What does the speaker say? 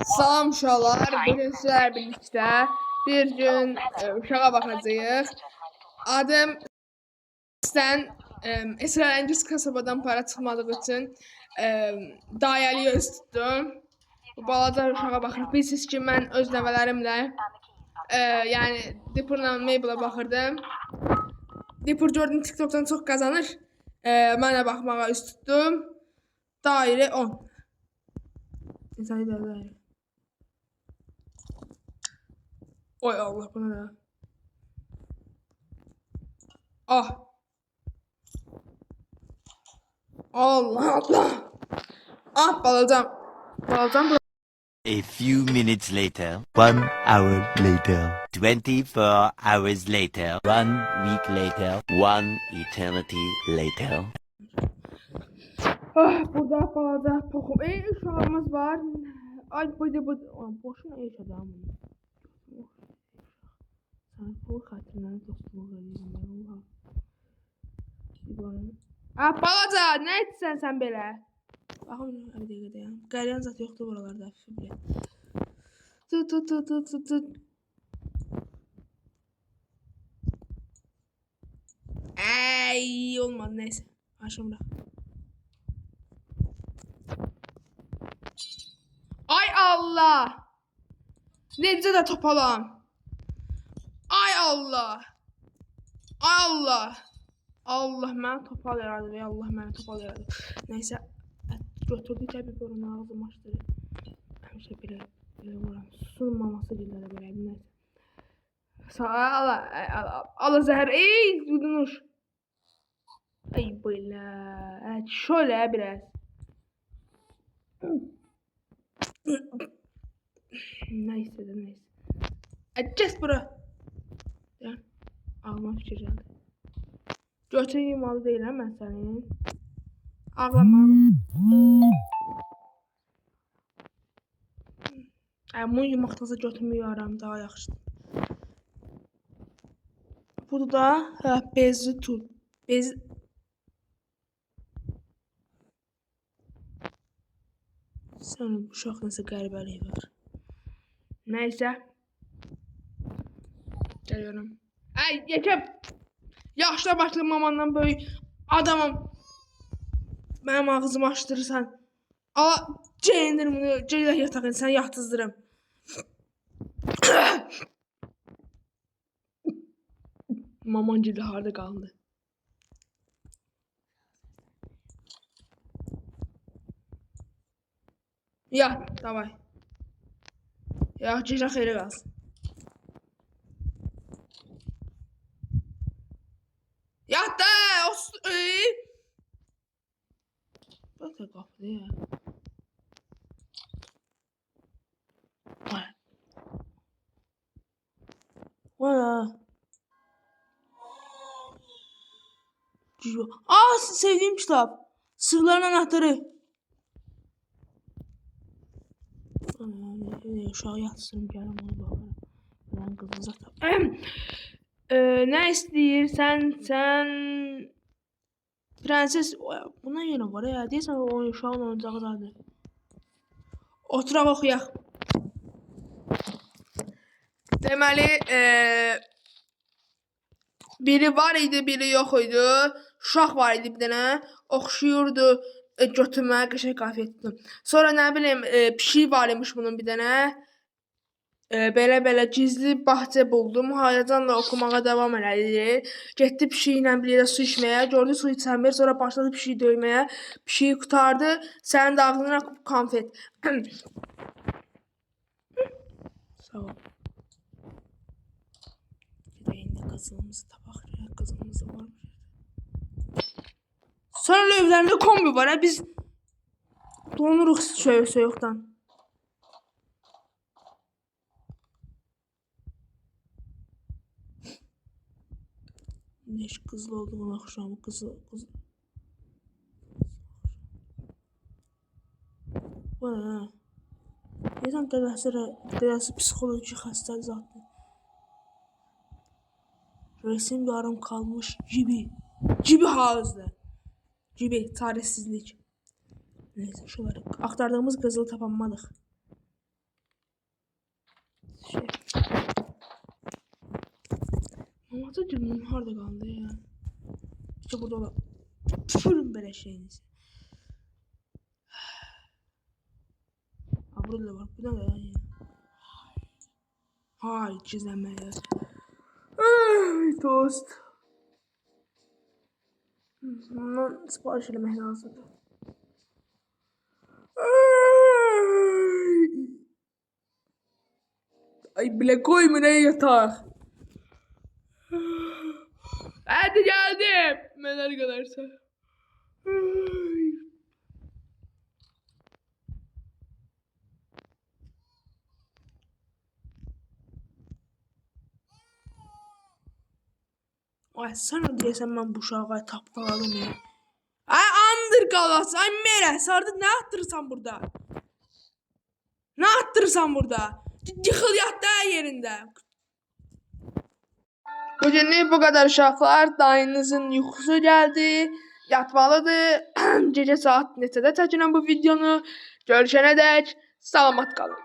Salam uşaqlar, bugün sizlerlə birlikdə bir gün uşağa baxacağıq. Adım sizdən əsrarəngiz kasabadan para çıxmadığı üçün dayəliyə üz tutdum. Bu balaca uşağa baxırıq. Bilirsiniz ki, mən öz nəvələrimlə yəni Dipurla Mabel'a baxırdım. Dipur gördüm TikTok'dan çox qazanır. Mən də baxmağa üz tutdum. Dairə 10. Dairə. Oy Allah, bu ne ya? Ah. Allah Allah. Ah balacam. Balacam. A few minutes later, 1 hour later, 24 hours later, 1 week later, 1 eternity later. Ah, burada balaca pokum. Uşağımız var. Ay bu boşuna yaşadım. Sen bu xatirlərini dostluq edirəm. Ah balaca, nə etsən sən belə? Baxın, bir dəqiqə dayan. Qəlyan zat yoxdur buralarda. Tut. Ay, olmadı neyse. Aşağı bırak. Ay Allah. Necə də topalam. Ay Allah. Ay Allah. Allah mənə topal yaradı və Allah mənə topal yaradı. Neysə, götürdük ki, bir borun ağzım açdırır. Həmişə belə vuram. Susun maması gülləri belə, neysə. Allah zəhər, dudunuş. Ay belə, şöyle biraz. Neyse. Just bura. Ya, ağlama fikir geldi. Götün yumalı deyiləm mən sənin. Ağlama. Bunu yumaqdasa götümü yuyaram, daha yaxşıdır. Bunu da bezli tut. Sənin uşaq nəsə qəribəliyi var. Neysə. Gəliyorum. Ay, yekəb. Yaşla başlı mamandan böyük adamım. Mənim ağzımı açdırırsan. Ala, ceyindir bunu. Ceylə yatağın, sən yatızdırım. Maman gildi harda qaldı. Yat, davay. Ya, ceylə xeyri qalsın. Yat da! Bak da qapıda ya. Vay. Aa, sevdiğim kitap. Sırların Anahtarı. Uşağı yatsın, gəlim onu baxarım. Ben qızıl zaten. Ne istəyirsən sən prenses buna yenə var ya, deyəsən o uşağın oyuncağı dadır. Oturaq oxuyaq. Deməli biri var idi, biri yox idi. Uşaq var idi bir dənə, oxşuyurdu götürmə, qəşəng qafiyyə. Sonra nə bilim pişik var imiş bunun bir dənə. Belə gizli bahçe buldum. Həyəcanla oxumağa davam elədi. Getdi pişiklə birlikdə su içməyə. Gördü su içəmir. Sonra başladı pişiyi döyməyə. Pişiyi qutardı. Sənin də ağzına konfet. Sağ ol. İndi qızılımızı tapaq. Qızılımızı var mı? Sonra evlərində kombi var. Biz donuruq soyuqdan. Neş qızıl olduğunu axşamı qızıl. Vay. Deyəsən dədəsi psixoloji xəstə zatdır. Resim yarım kalmış gibi. Gibi hazdı. Gibi tarihsizlik. Neyse şunları aktardığımız kızılı tapanmadık. Şey. Mamata gülmüm harda kaldı ya. İşte burada olan. Püfürün böyle şeyiniz. Ha burada da var. Bu ne lan ya? Hay çizemeye. Ay tost. Bundan sipariş eləmək lazımdır. Ay bile koyma ne yatak. Hadi geldim. Ben arkadaşlar. Ay sana deyəsən mən bu uşağa tapdaladım ya. Ay andır qalası. Ay merəs artıq ne attırırsan burada? Ne attırırsan burada? Yıxıl yat da yerində. Bugünlük bu kadar uşaqlar. Dayınızın yuxusu geldi. Yatmalıdır. Gece saat neçədə çəkirəm bu videonu. Görüşənə dək salamat qalın.